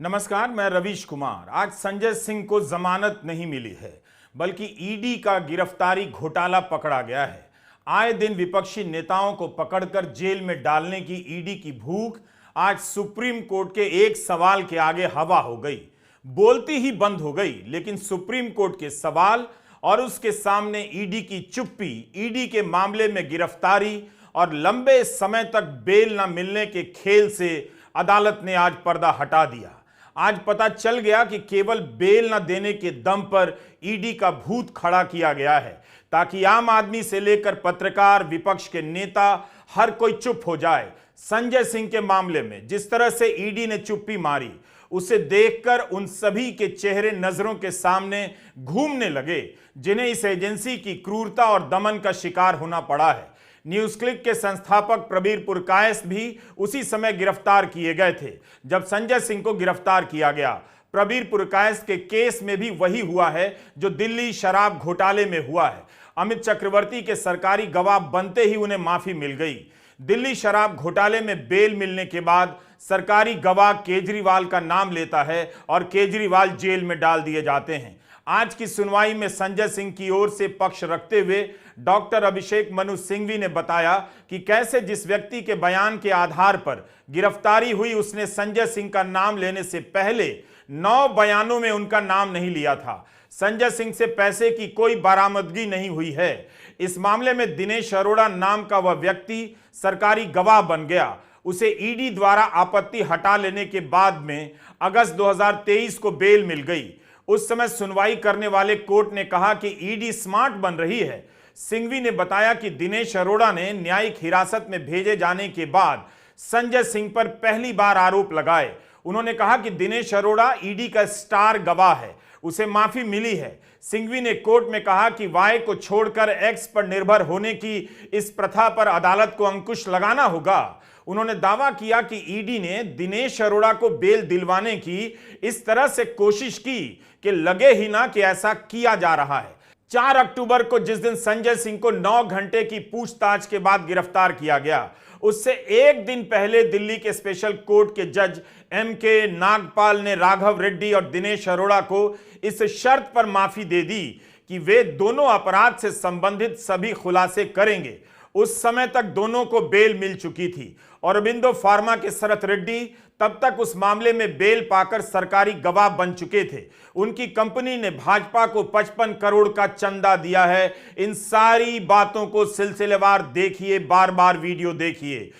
नमस्कार, मैं रवीश कुमार। आज संजय सिंह को जमानत नहीं मिली है, बल्कि ईडी का गिरफ्तारी घोटाला पकड़ा गया है। आए दिन विपक्षी नेताओं को पकड़कर जेल में डालने की ईडी की भूख आज सुप्रीम कोर्ट के एक सवाल के आगे हवा हो गई। बोलती ही बंद हो गई, लेकिन सुप्रीम कोर्ट के सवाल और उसके सामने ईडी की चुप्पी, ईडी के मामले में गिरफ्तारी और लंबे समय तक बेल न मिलने के खेल से अदालत ने आज पर्दा हटा दिया। आज पता चल गया कि केवल बेल न देने के दम पर ईडी का भूत खड़ा किया गया है, ताकि आम आदमी से लेकर पत्रकार, विपक्ष के नेता, हर कोई चुप हो जाए। संजय सिंह के मामले में जिस तरह से ईडी ने चुप्पी मारी, उसे देखकर उन सभी के चेहरे नजरों के सामने घूमने लगे जिन्हें इस एजेंसी की क्रूरता और दमन का शिकार होना पड़ा है। न्यूज क्लिक के संस्थापक प्रबीर पुरकायस्थ भी उसी समय गिरफ्तार किए गए थे जब संजय सिंह को गिरफ्तार किया गया। प्रबीर पुरकायस्थ के केस में भी वही हुआ है जो दिल्ली शराब घोटाले में हुआ है। अमित चक्रवर्ती के सरकारी गवाह बनते ही उन्हें माफी मिल गई। दिल्ली शराब घोटाले में बेल मिलने के बाद सरकारी गवाह केजरीवाल का नाम लेता है और केजरीवाल जेल में डाल दिए जाते हैं। आज की सुनवाई में संजय सिंह की ओर से पक्ष रखते हुए डॉक्टर अभिषेक मनु सिंघवी ने बताया कि कैसे जिस व्यक्ति के बयान के आधार पर गिरफ्तारी हुई, उसने संजय सिंह का नाम लेने से पहले 9 बयानों में उनका नाम नहीं लिया था। संजय सिंह से पैसे की कोई बरामदगी नहीं हुई है। इस मामले में दिनेश अरोड़ा नाम का वह व्यक्ति सरकारी गवाह बन गया। उसे ईडी द्वारा आपत्ति हटा लेने के बाद में अगस्त 2023 को बेल मिल गई। उस समय सुनवाई करने वाले कोर्ट ने कहा कि ईडी स्मार्ट बन रही है। सिंघवी ने बताया कि दिनेश अरोड़ा ने न्यायिक हिरासत में भेजे जाने के बाद संजय सिंह पर पहली बार आरोप लगाए। उन्होंने कहा कि दिनेश अरोड़ा ईडी का स्टार गवाह है, उसे माफी मिली है। सिंघवी ने कोर्ट में कहा कि वाई को छोड़कर एक्स पर निर्भर होने की इस प्रथा पर अदालत को अंकुश लगाना होगा। उन्होंने दावा किया कि ईडी ने दिनेश अरोड़ा को बेल दिलवाने की इस तरह से कोशिश की कि लगे ही ना कि ऐसा किया जा रहा है। 4 अक्टूबर को जिस दिन संजय सिंह को 9 घंटे की पूछताछ के बाद गिरफ्तार किया गया, उससे एक दिन पहले दिल्ली के स्पेशल कोर्ट के जज MK नागपाल ने राघव रेड्डी और दिनेश अरोड़ा को इस शर्त पर माफी दे दी कि वे दोनों अपराध से संबंधित सभी खुलासे करेंगे। उस समय तक दोनों को बेल मिल चुकी थी। औरबिंदो फार्मा के शरत रेड्डी तब तक उस मामले में बेल पाकर सरकारी गवाह बन चुके थे। उनकी कंपनी ने भाजपा को 55 करोड़ का चंदा दिया है। इन सारी बातों को सिलसिलेवार देखिए, बार बार वीडियो देखिए।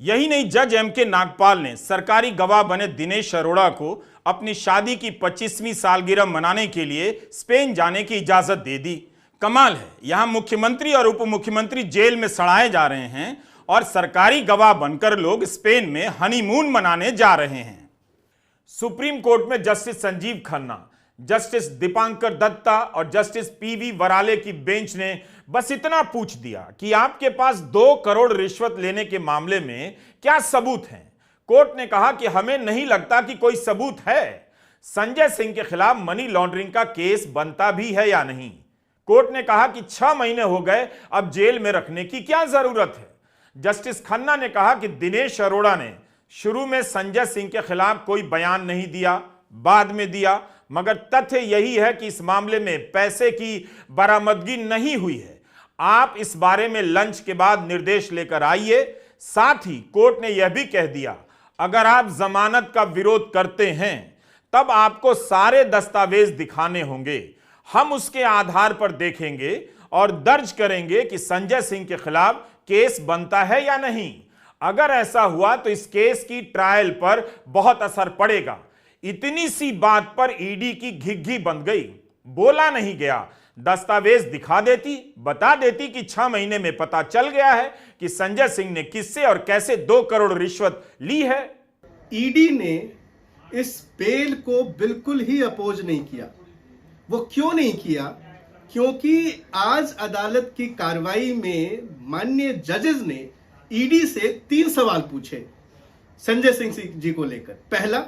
यही नहीं, जज MK नागपाल ने सरकारी गवाह बने दिनेश अरोड़ा को अपनी शादी की 25वीं सालगिरह मनाने के लिए स्पेन जाने की इजाजत दे दी। कमाल है, यहां मुख्यमंत्री और उप मुख्यमंत्री जेल में सड़ाए जा रहे हैं और सरकारी गवाह बनकर लोग स्पेन में हनीमून मनाने जा रहे हैं। सुप्रीम कोर्ट में जस्टिस संजीव खन्ना, जस्टिस दीपांकर दत्ता और जस्टिस PV वराले की बेंच ने बस इतना पूछ दिया कि आपके पास 2 करोड़ रिश्वत लेने के मामले में क्या सबूत हैं। कोर्ट ने कहा कि हमें नहीं लगता कि कोई सबूत है। संजय सिंह के खिलाफ मनी लॉन्ड्रिंग का केस बनता भी है या नहीं। कोर्ट ने कहा कि 6 महीने हो गए, अब जेल में रखने की क्या जरूरत है। जस्टिस खन्ना ने कहा कि दिनेश अरोड़ा ने शुरू में संजय सिंह के खिलाफ कोई बयान नहीं दिया, बाद में दिया, मगर तथ्य यही है कि इस मामले में पैसे की बरामदगी नहीं हुई है। आप इस बारे में लंच के बाद निर्देश लेकर आइए। साथ ही कोर्ट ने यह भी कह दिया, अगर आप जमानत का विरोध करते हैं तब आपको सारे दस्तावेज दिखाने होंगे। हम उसके आधार पर देखेंगे और दर्ज करेंगे कि संजय सिंह के खिलाफ केस बनता है या नहीं। अगर ऐसा हुआ तो इस केस की ट्रायल पर बहुत असर पड़ेगा। इतनी सी बात पर ईडी की घिघी बंध गई। बोला नहीं गया, दस्तावेज दिखा देती, बता देती कि 6 महीने में पता चल गया है कि संजय सिंह ने किससे और कैसे 2 करोड़ रिश्वत ली है। ईडी ने इस बेल को बिल्कुल ही अपोज नहीं किया। वो क्यों नहीं किया? क्योंकि आज अदालत की कार्रवाई में माननीय जजेस ने ईडी से 3 सवाल पूछे संजय सिंह जी को लेकर। पहला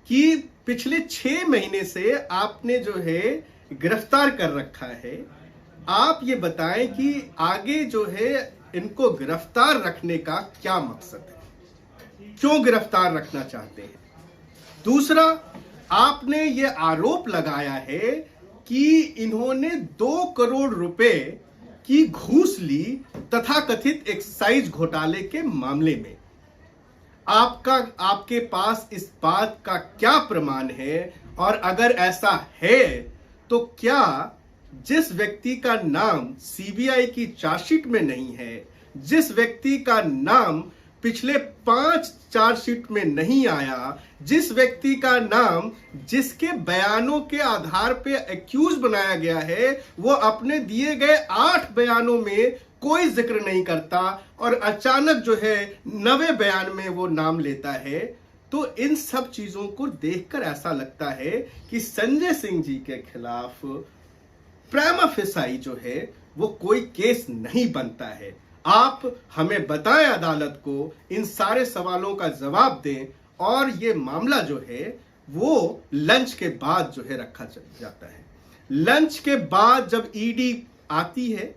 कि पिछले 6 महीने से आपने जो है गिरफ्तार कर रखा है, आप ये बताएं कि आगे जो है इनको गिरफ्तार रखने का क्या मकसद है, क्यों गिरफ्तार रखना चाहते हैं। दूसरा, आपने ये आरोप लगाया है कि इन्होंने 2 करोड़ रुपए की घूस ली तथाकथित एक्साइज घोटाले के मामले में। आपके पास इस बात का क्या प्रमाण है? और अगर ऐसा है तो क्या जिस व्यक्ति का नाम सीबीआई की चार्जशीट में नहीं है, जिस व्यक्ति का नाम पिछले 5 चार्जशीट में नहीं आया, जिस व्यक्ति का नाम जिसके बयानों के आधार पे एक्यूज बनाया गया है, वो अपने दिए गए 8 बयानों में कोई जिक्र नहीं करता और अचानक जो है 9वें बयान में वो नाम लेता है, तो इन सब चीजों को देखकर ऐसा लगता है कि संजय सिंह जी के खिलाफ प्रिमा फेसाई जो है वो कोई केस नहीं बनता है। आप हमें बताएं, अदालत को इन सारे सवालों का जवाब दें और ये मामला जो है वो लंच के बाद जो है रखा जाता है। लंच के बाद जब ईडी आती है,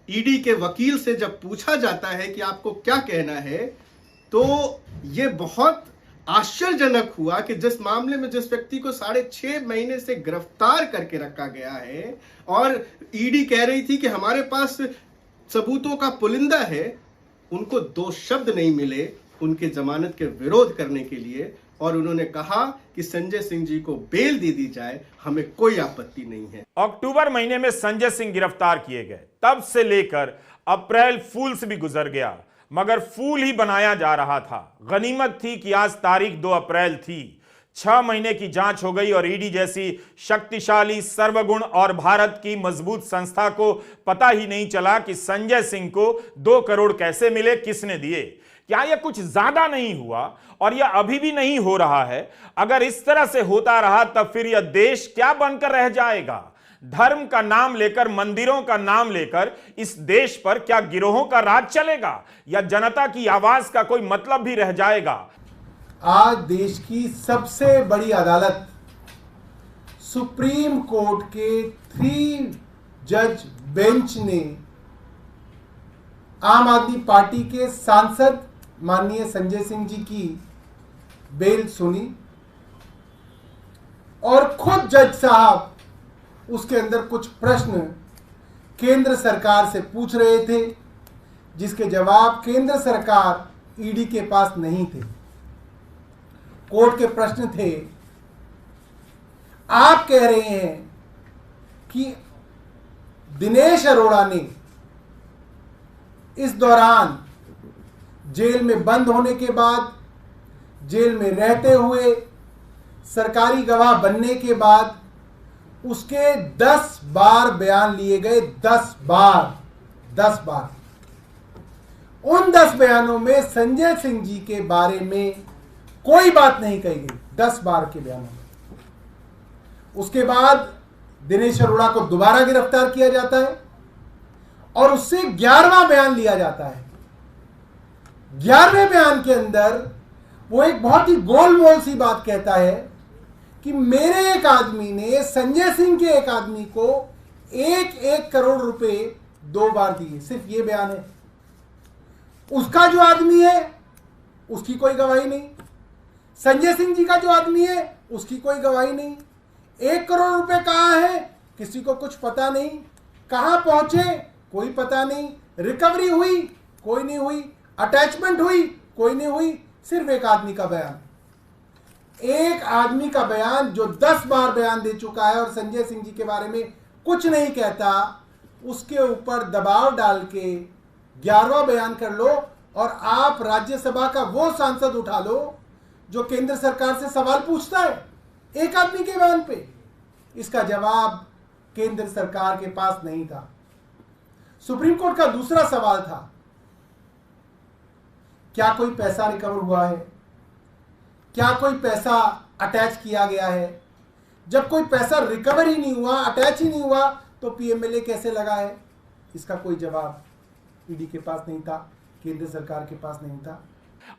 ईडी के वकील से जब पूछा जाता है कि आपको क्या कहना है, तो ये बहुत आश्चर्यजनक हुआ कि जिस मामले में जिस व्यक्ति को 6.5 महीने से गिरफ्तार करके रखा गया है और ईडी कह रही थी कि हमारे पास सबूतों का पुलिंदा है, उनको 2 शब्द नहीं मिले उनके जमानत के विरोध करने के लिए और उन्होंने कहा कि संजय सिंह जी को बेल दे दी जाए, हमें कोई आपत्ति नहीं है। अक्टूबर महीने में संजय सिंह गिरफ्तार किए गए, तब से लेकर अप्रैल फूल्स भी गुजर गया, मगर फूल ही बनाया जा रहा था। गनीमत थी कि आज तारीख 2 अप्रैल थी। 6 महीने की जांच हो गई और ईडी जैसी शक्तिशाली, सर्वगुण और भारत की मजबूत संस्था को पता ही नहीं चला कि संजय सिंह को 2 करोड़ कैसे मिले, किसने दिए। क्या यह कुछ ज्यादा नहीं हुआ और यह अभी भी नहीं हो रहा है? अगर इस तरह से होता रहा तब फिर यह देश क्या बनकर रह जाएगा? धर्म का नाम लेकर, मंदिरों का नाम लेकर इस देश पर क्या गिरोहों का राज चलेगा या जनता की आवाज का कोई मतलब भी रह जाएगा? आज देश की सबसे बड़ी अदालत सुप्रीम कोर्ट के 3 जज बेंच ने आम आदमी पार्टी के सांसद माननीय संजय सिंह जी की बेल सुनी और खुद जज साहब उसके अंदर कुछ प्रश्न केंद्र सरकार से पूछ रहे थे, जिसके जवाब केंद्र सरकार ईडी के पास नहीं थे। कोर्ट के प्रश्न थे, आप कह रहे हैं कि दिनेश अरोड़ा ने इस दौरान जेल में बंद होने के बाद, जेल में रहते हुए, सरकारी गवाह बनने के बाद उसके 10 बार बयान लिए गए। 10 बार। उन 10 बयानों में संजय सिंह जी के बारे में कोई बात नहीं कही गई। 10 बार के बयानों में। उसके बाद दिनेश अरोड़ा को दोबारा गिरफ्तार किया जाता है और उससे 11वां बयान लिया जाता है। 11वें बयान के अंदर वो एक बहुत ही गोलमोल सी बात कहता है कि मेरे एक आदमी ने संजय सिंह के एक आदमी को 1 करोड़ रुपए 2 बार दिए। सिर्फ ये बयान है। उसका जो आदमी है उसकी कोई गवाही नहीं, संजय सिंह जी का जो आदमी है उसकी कोई गवाही नहीं। 1 करोड़ रुपए कहाँ है किसी को कुछ पता नहीं, कहाँ पहुंचे कोई पता नहीं, रिकवरी हुई कोई नहीं हुई, अटैचमेंट हुई कोई नहीं हुई। सिर्फ एक आदमी का बयान, एक आदमी का बयान जो 10 बार बयान दे चुका है और संजय सिंह जी के बारे में कुछ नहीं कहता, उसके ऊपर दबाव डाल के 11वां बयान कर लो और आप राज्यसभा का वो सांसद उठा लो जो केंद्र सरकार से सवाल पूछता है एक आदमी के बयान पे। इसका जवाब केंद्र सरकार के पास नहीं था। सुप्रीम कोर्ट का दूसरा सवाल था, क्या कोई पैसा रिकवर हुआ है, क्या कोई पैसा अटैच किया गया है? जब कोई पैसा रिकवर ही नहीं हुआ, अटैच ही नहीं हुआ, तो पीएमएलए कैसे लगा है? इसका कोई जवाब ईडी के पास नहीं था, केंद्र सरकार के पास नहीं था।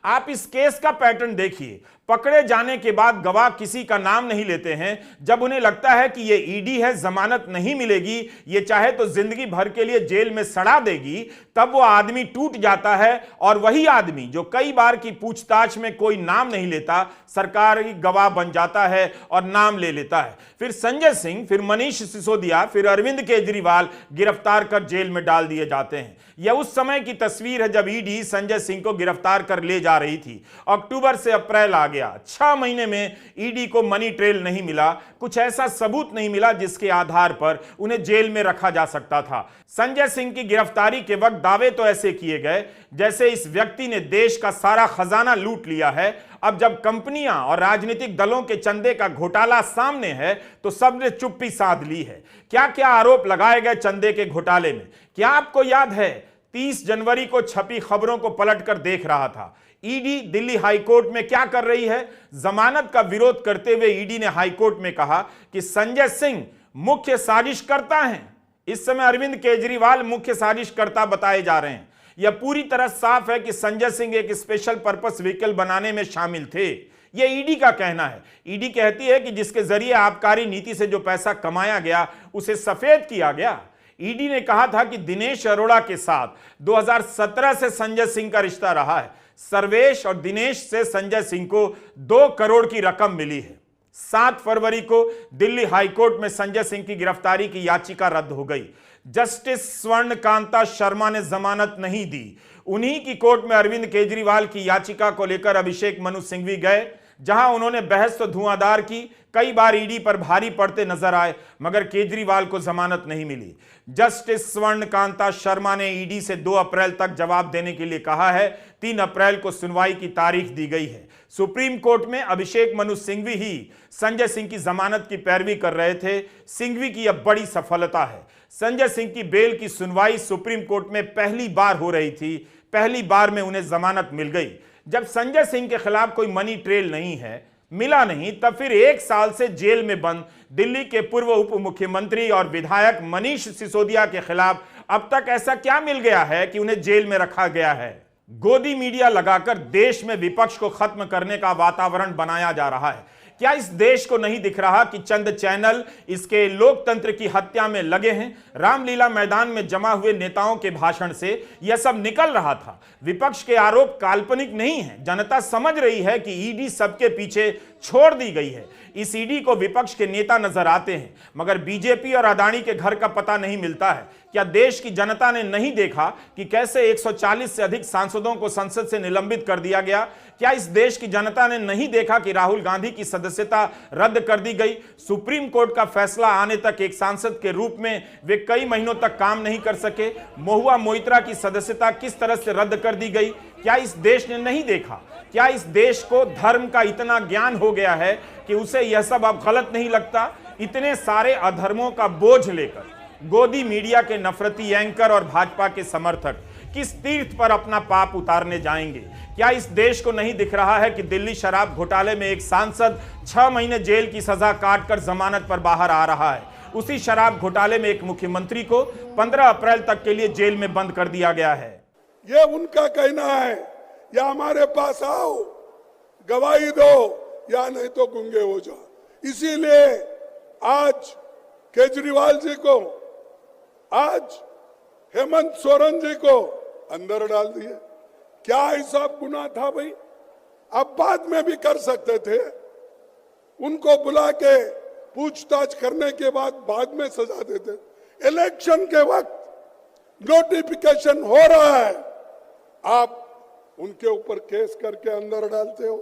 आप इस केस का पैटर्न देखिए। पकड़े जाने के बाद गवाह किसी का नाम नहीं लेते हैं। जब उन्हें लगता है कि ये ईडी है, जमानत नहीं मिलेगी, ये चाहे तो जिंदगी भर के लिए जेल में सड़ा देगी, तब वो आदमी टूट जाता है और वही आदमी जो कई बार की पूछताछ में कोई नाम नहीं लेता, सरकारी गवाह बन जाता है और नाम ले लेता है। फिर संजय सिंह, फिर मनीष सिसोदिया, फिर अरविंद केजरीवाल गिरफ्तार कर जेल में डाल दिए जाते हैं। यह उस समय की तस्वीर है जब ईडी संजय सिंह को गिरफ्तार कर ले जा रही थी। अक्टूबर से अप्रैल आ गया, 6 महीने में ईडी को मनी ट्रेल नहीं मिला, कुछ ऐसा सबूत नहीं मिला जिसके आधार पर उन्हें जेल में रखा जा सकता था। संजय सिंह की गिरफ्तारी के वक्त दावे तो ऐसे किए गए जैसे इस व्यक्ति ने देश का सारा खजाना लूट लिया है। अब जब कंपनियां और राजनीतिक दलों के चंदे का घोटाला सामने है तो सबने चुप्पी साध ली है। क्या क्या आरोप लगाए गए चंदे के घोटाले में, क्या आपको याद है? 30 जनवरी को छपी खबरों को पलटकर देख रहा था। ईडी दिल्ली हाईकोर्ट में क्या कर रही है? जमानत का विरोध करते हुए ईडी ने हाईकोर्ट में कहा कि संजय सिंह मुख्य साजिशकर्ता हैं। इस समय अरविंद केजरीवाल मुख्य साजिशकर्ता बताए जा रहे हैं। यह पूरी तरह साफ है कि संजय सिंह एक स्पेशल पर्पस व्हीकल बनाने में शामिल थे। यह ईडी का कहना है। ईडी कहती है कि जिसके जरिए आबकारी नीति से जो पैसा कमाया गया उसे सफेद किया गया। ईडी ने कहा था कि दिनेश अरोड़ा के साथ 2017 से संजय सिंह का रिश्ता रहा है। सर्वेश और दिनेश से संजय सिंह को 2 करोड़ की रकम मिली है। 7 फरवरी को दिल्ली हाईकोर्ट में संजय सिंह की गिरफ्तारी की याचिका रद्द हो गई। जस्टिस स्वर्णकांता शर्मा ने जमानत नहीं दी। उन्हीं की कोर्ट में अरविंद केजरीवाल की याचिका को लेकर अभिषेक मनु सिंघवी गए, जहां उन्होंने बहस तो धुआंधार की, कई बार ईडी पर भारी पड़ते नजर आए, मगर केजरीवाल को जमानत नहीं मिली। जस्टिस स्वर्णकांता शर्मा ने ईडी से 2 अप्रैल तक जवाब देने के लिए कहा है। 3 अप्रैल को सुनवाई की तारीख दी गई है। सुप्रीम कोर्ट में अभिषेक मनु सिंघवी ही संजय सिंह की जमानत की पैरवी कर रहे थे। सिंघवी की यह बड़ी सफलता है। संजय सिंह की बेल की सुनवाई सुप्रीम कोर्ट में पहली बार हो रही थी। पहली बार में उन्हें जमानत मिल गई। जब संजय सिंह के खिलाफ कोई मनी ट्रेल नहीं है, मिला नहीं, तब फिर 1 साल से जेल में बंद दिल्ली के पूर्व उप मुख्यमंत्री और विधायक मनीष सिसोदिया के खिलाफ अब तक ऐसा क्या मिल गया है कि उन्हें जेल में रखा गया है? गोदी मीडिया लगाकर देश में विपक्ष को खत्म करने का वातावरण बनाया जा रहा है। क्या इस देश को नहीं दिख रहा कि चंद चैनल इसके लोकतंत्र की हत्या में लगे हैं? रामलीला मैदान में जमा हुए नेताओं के भाषण से यह सब निकल रहा था। विपक्ष के आरोप काल्पनिक नहीं है। जनता समझ रही है कि ईडी सबके पीछे छोड़ दी गई है। इस ईडी को विपक्ष के नेता नजर आते हैं, मगर बीजेपी और अदानी के घर का पता नहीं मिलता है। क्या देश की जनता ने नहीं देखा कि कैसे 140 से अधिक सांसदों को संसद से निलंबित कर दिया गया? क्या इस देश की जनता ने नहीं देखा कि राहुल गांधी की सदस्यता रद्द कर दी गई? सुप्रीम कोर्ट का फैसला आने तक एक सांसद के रूप में वे कई महीनों तक काम नहीं कर सके। महुआ मोइत्रा की सदस्यता किस तरह से रद्द कर दी गई? क्या इस देश ने नहीं देखा? क्या इस देश को धर्म का इतना ज्ञान हो गया है कि उसे यह सब अब गलत नहीं लगता? इतने सारे अधर्मों का बोझ लेकर गोदी मीडिया के नफरती एंकर और भाजपा के समर्थक किस तीर्थ पर अपना पाप उतारने जाएंगे? क्या इस देश को नहीं दिख रहा है कि दिल्ली शराब घोटाले में एक सांसद 6 महीने जेल की सजा काटकर जमानत पर बाहर आ रहा है? उसी शराब घोटाले में एक मुख्यमंत्री को 15 अप्रैल तक के लिए जेल में बंद कर दिया गया है। ये उनका कहना है, या हमारे पास आओ, गवाही दो, या नहीं तो गूंगे हो जाओ। इसीलिए आज केजरीवाल जी को, आज हेमंत सोरेन जी को अंदर डाल दिए। क्या ऐसा गुनाह था भाई? अब बाद में भी कर सकते थे। उनको बुला के पूछताछ करने के बाद में सजा देते। इलेक्शन के वक्त नोटिफिकेशन हो रहा है, आप उनके ऊपर केस करके अंदर डालते हो।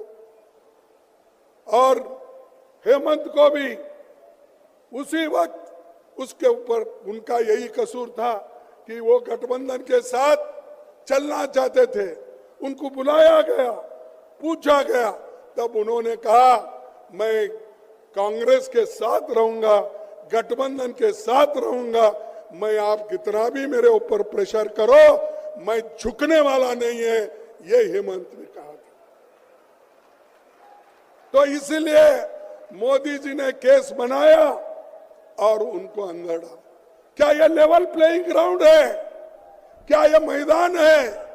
और हेमंत को भी उसी वक्त उसके ऊपर उनका यही कसूर था कि वो गठबंधन के साथ चलना चाहते थे। उनको बुलाया गया, पूछा गया, तब उन्होंने कहा मैं कांग्रेस के साथ रहूंगा, गठबंधन के साथ रहूंगा, मैं आप कितना भी मेरे ऊपर प्रेशर करो, मैं झुकने वाला नहीं है, ये हेमंत ने कहा था। तो इसलिए मोदी जी ने केस बनाया और उनको अंदर डाला। क्या यह लेवल प्लेइंग ग्राउंड है? क्या यह मैदान है?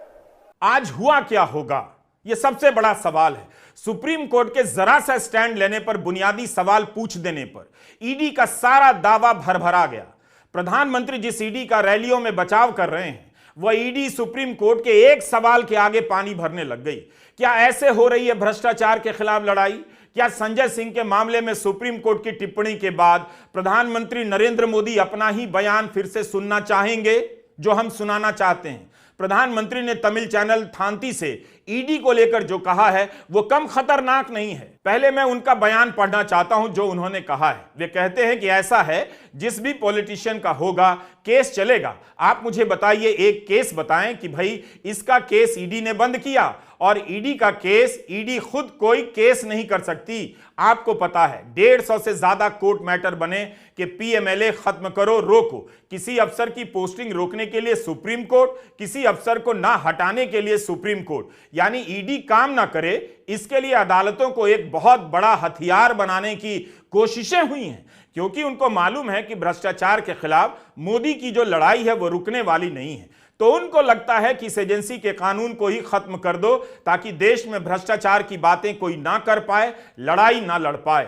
आज हुआ क्या होगा, यह सबसे बड़ा सवाल है। सुप्रीम कोर्ट के जरा सा स्टैंड लेने पर, बुनियादी सवाल पूछ देने पर ईडी का सारा दावा भरभरा गया। प्रधानमंत्री जिस ईडी का रैलियों में बचाव कर रहे हैं, वह ईडी सुप्रीम कोर्ट के एक सवाल के आगे पानी भरने लग गई। क्या ऐसे हो रही है भ्रष्टाचार के खिलाफ लड़ाई? क्या संजय सिंह के मामले में सुप्रीम कोर्ट की टिप्पणी के बाद प्रधानमंत्री नरेंद्र मोदी अपना ही बयान फिर से सुनना चाहेंगे, जो हम सुनाना चाहते हैं? प्रधानमंत्री ने तमिल चैनल थांती से ईडी को लेकर जो कहा है वो कम खतरनाक नहीं है। पहले मैं उनका बयान पढ़ना चाहता हूं जो उन्होंने कहा है। वे कहते हैं कि ऐसा है, जिस भी पॉलिटिशियन का होगा केस चलेगा। आप मुझे बताइए, एक केस बताएं कि भाई इसका केस ईडी ने बंद किया, और ईडी का केस ईडी खुद कोई केस नहीं कर सकती। आपको पता है 150 से ज्यादा कोर्ट मैटर बने कि पीएमएलए खत्म करो, रोको। किसी अफसर की पोस्टिंग रोकने के लिए सुप्रीम कोर्ट, किसी अफसर को ना हटाने के लिए सुप्रीम कोर्ट। यानी ईडी काम ना करे, इसके लिए अदालतों को एक बहुत बड़ा हथियार बनाने की कोशिशें हुई हैं, क्योंकि उनको मालूम है कि भ्रष्टाचार के खिलाफ मोदी की जो लड़ाई है वो रुकने वाली नहीं है। तो उनको लगता है कि इस एजेंसी के कानून को ही खत्म कर दो, ताकि देश में भ्रष्टाचार की बातें कोई ना कर पाए, लड़ाई ना लड़ पाए।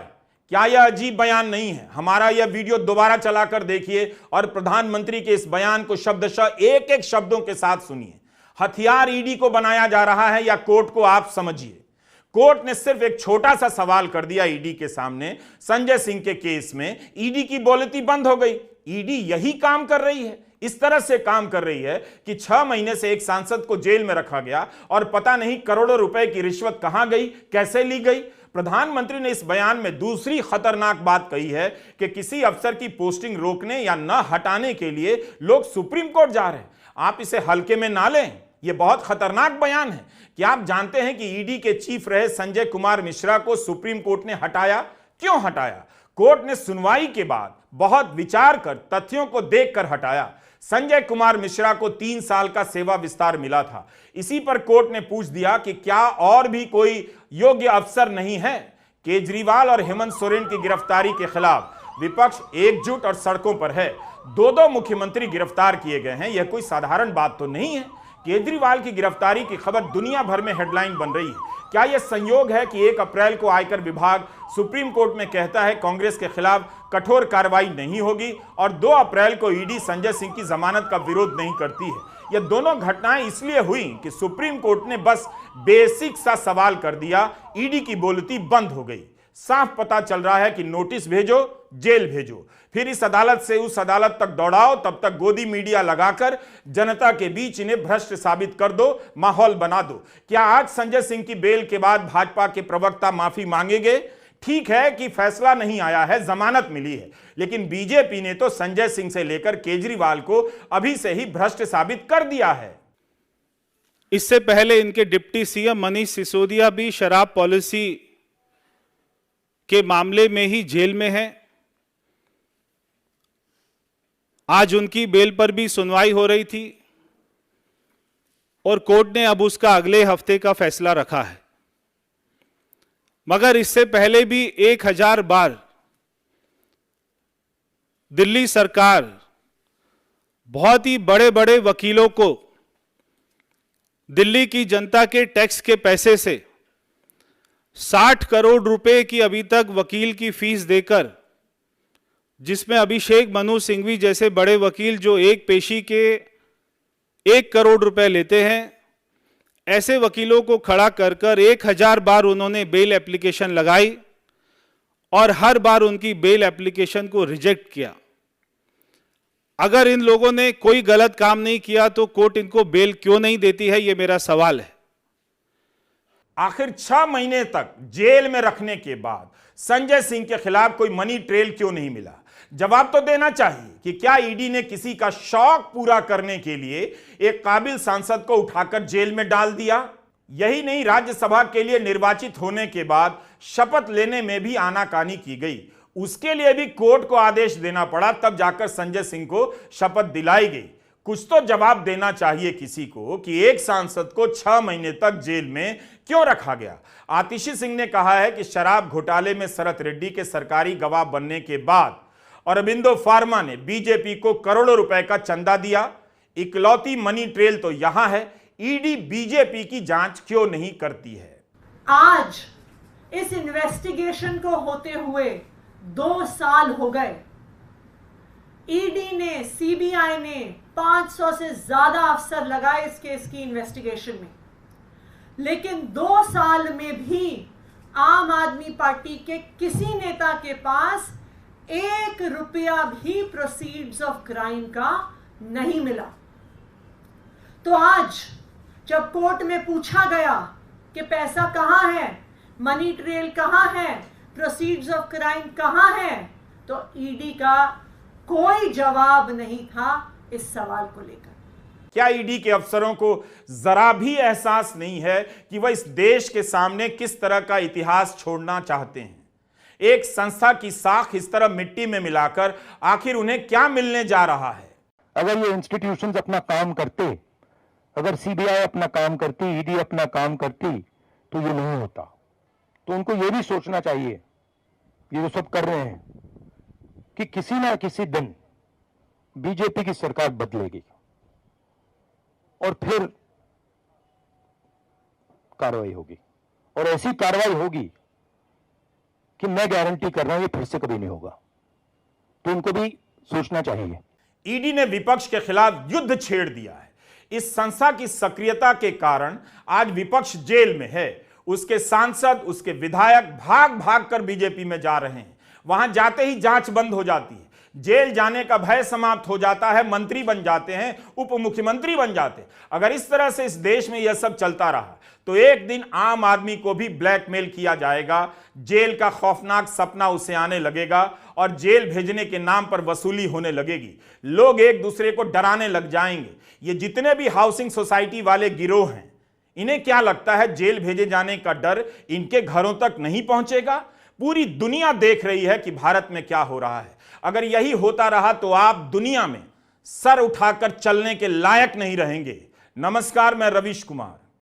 क्या यह अजीब बयान नहीं है? हमारा यह वीडियो दोबारा चलाकर देखिए और प्रधानमंत्री के इस बयान को शब्दशः एक एक शब्दों के साथ सुनिए। हथियार ईडी को बनाया जा रहा है या कोर्ट को? आप समझिए। कोर्ट ने सिर्फ एक छोटा सा सवाल कर दिया ईडी के सामने। संजय सिंह के केस में ईडी की बोलती बंद हो गई। ईडी यही काम कर रही है, इस तरह से काम कर रही है कि 6 महीने से एक सांसद को जेल में रखा गया और पता नहीं करोड़ों रुपए की रिश्वत कहां गई, कैसे ली गई। प्रधानमंत्री ने इस बयान में दूसरी खतरनाक बात कही है कि किसी अफसर की पोस्टिंग रोकने या न हटाने के लिए लोग सुप्रीम कोर्ट जा रहे हैं। आप इसे हल्के में ना लें, यह बहुत खतरनाक बयान है। क्या आप जानते हैं कि ईडी के चीफ रहे संजय कुमार मिश्रा को सुप्रीम कोर्ट ने हटाया? क्यों हटाया? कोर्ट ने सुनवाई के बाद बहुत विचार कर, तथ्यों को देखकर हटाया। संजय कुमार मिश्रा को 3 साल का सेवा विस्तार मिला था। इसी पर कोर्ट ने पूछ दिया कि क्या और भी कोई योग्य अफसर नहीं है? केजरीवाल और हेमंत सोरेन की गिरफ्तारी के खिलाफ विपक्ष एकजुट और सड़कों पर है। 2 मुख्यमंत्री गिरफ्तार किए गए हैं, यह कोई साधारण बात तो नहीं है। केजरीवाल की गिरफ्तारी की खबर दुनिया भर में हेडलाइन बन रही है। क्या यह संयोग है कि 1 अप्रैल को आयकर विभाग सुप्रीम कोर्ट में कहता है कांग्रेस के खिलाफ कठोर कार्रवाई नहीं होगी, और 2 अप्रैल को ईडी संजय सिंह की जमानत का विरोध नहीं करती है? ये दोनों घटनाएं इसलिए हुई कि सुप्रीम कोर्ट ने बस बेसिक सा सवाल कर दिया, ईडी की बोलती बंद हो गई। साफ पता चल रहा है कि नोटिस भेजो, जेल भेजो, फिर इस अदालत से उस अदालत तक दौड़ाओ, तब तक गोदी मीडिया लगाकर जनता के बीच इन्हें भ्रष्ट साबित कर दो, माहौल बना दो। क्या आज संजय सिंह की बेल के बाद भाजपा के प्रवक्ता माफी मांगेंगे? ठीक है कि फैसला नहीं आया है, जमानत मिली है, लेकिन बीजेपी ने तो संजय सिंह से लेकर केजरीवाल को अभी से ही भ्रष्ट साबित कर दिया है। इससे पहले इनके डिप्टी सीएम मनीष सिसोदिया भी शराब पॉलिसी के मामले में ही जेल में हैं। आज उनकी बेल पर भी सुनवाई हो रही थी और कोर्ट ने अब उसका अगले हफ्ते का फैसला रखा है। मगर इससे पहले भी 1000 बार दिल्ली सरकार बहुत ही बड़े बड़े वकीलों को दिल्ली की जनता के टैक्स के पैसे से 60 करोड़ रुपए की अभी तक वकील की फीस देकर, जिसमें अभिषेक मनु सिंघवी जैसे बड़े वकील जो एक पेशी के 1 करोड़ रुपए लेते हैं, ऐसे वकीलों को खड़ा कर कर 1000 बार उन्होंने बेल एप्लीकेशन लगाई और हर बार उनकी बेल एप्लीकेशन को रिजेक्ट किया। अगर इन लोगों ने कोई गलत काम नहीं किया तो कोर्ट इनको बेल क्यों नहीं देती है, यह मेरा सवाल है। आखिर 6 महीने तक जेल में रखने के बाद संजय सिंह के खिलाफ कोई मनी ट्रेल क्यों नहीं मिला? जवाब तो देना चाहिए कि क्या ईडी ने किसी का शौक पूरा करने के लिए एक काबिल सांसद को उठाकर जेल में डाल दिया? यही नहीं, राज्यसभा के लिए निर्वाचित होने के बाद शपथ लेने में भी आनाकानी की गई। उसके लिए भी कोर्ट को आदेश देना पड़ा, तब जाकर संजय सिंह को शपथ दिलाई गई। कुछ तो जवाब देना चाहिए किसी को कि एक सांसद को 6 महीने तक जेल में क्यों रखा गया। आतिशी सिंह ने कहा है कि शराब घोटाले में शरत रेड्डी के सरकारी गवाह बनने के बाद अरबिंदो फार्मा ने बीजेपी को करोड़ों रुपए का चंदा दिया। इकलौती मनी ट्रेल तो यहां है, ईडी बीजेपी की जांच क्यों नहीं करती है? आज इस इन्वेस्टिगेशन को होते हुए 2 साल हो गए। ईडी ने, सीबीआई ने 500 से ज्यादा अफसर लगाए इस केस की इन्वेस्टिगेशन में, लेकिन 2 साल में भी आम आदमी पार्टी के किसी नेता के पास 1 रुपया भी प्रोसीड्स ऑफ क्राइम का नहीं मिला। तो आज जब कोर्ट में पूछा गया कि पैसा कहां है, मनी ट्रेल कहां है, प्रोसीड्स ऑफ क्राइम कहां है, तो ईडी का कोई जवाब नहीं था इस सवाल को लेकर। क्या ईडी के अफसरों को जरा भी एहसास नहीं है कि वह इस देश के सामने किस तरह का इतिहास छोड़ना चाहते हैं? एक संस्था की साख इस तरह मिट्टी में मिलाकर आखिर उन्हें क्या मिलने जा रहा है? अगर ये इंस्टीट्यूशंस अपना काम करते, अगर सीबीआई अपना काम करती, ईडी अपना काम करती, तो ये नहीं होता। तो उनको ये भी सोचना चाहिए, ये जो सब कर रहे हैं, कि किसी ना किसी दिन बीजेपी की सरकार बदलेगी और फिर कार्रवाई होगी, और ऐसी कार्रवाई होगी कि मैं गारंटी कर रहा हूं ये फिर से कभी नहीं होगा। तो उनको भी सोचना चाहिए। ईडी ने विपक्ष के खिलाफ युद्ध छेड़ दिया है। इस संस्था की सक्रियता के कारण आज विपक्ष जेल में है। उसके सांसद, उसके विधायक भाग भाग कर बीजेपी में जा रहे हैं। वहां जाते ही जांच बंद हो जाती है, जेल जाने का भय समाप्त हो जाता है, मंत्री बन जाते हैं, उप मुख्यमंत्री बन जाते हैं। अगर इस तरह से इस देश में यह सब चलता रहा तो एक दिन आम आदमी को भी ब्लैकमेल किया जाएगा, जेल का खौफनाक सपना उसे आने लगेगा और जेल भेजने के नाम पर वसूली होने लगेगी। लोग एक दूसरे को डराने लग जाएंगे। ये जितने भी हाउसिंग सोसाइटी वाले गिरोह हैं, इन्हें क्या लगता है जेल भेजे जाने का डर इनके घरों तक नहीं पहुंचेगा? पूरी दुनिया देख रही है कि भारत में क्या हो रहा है। अगर यही होता रहा तो आप दुनिया में सर उठाकर चलने के लायक नहीं रहेंगे। नमस्कार, मैं रवीश कुमार।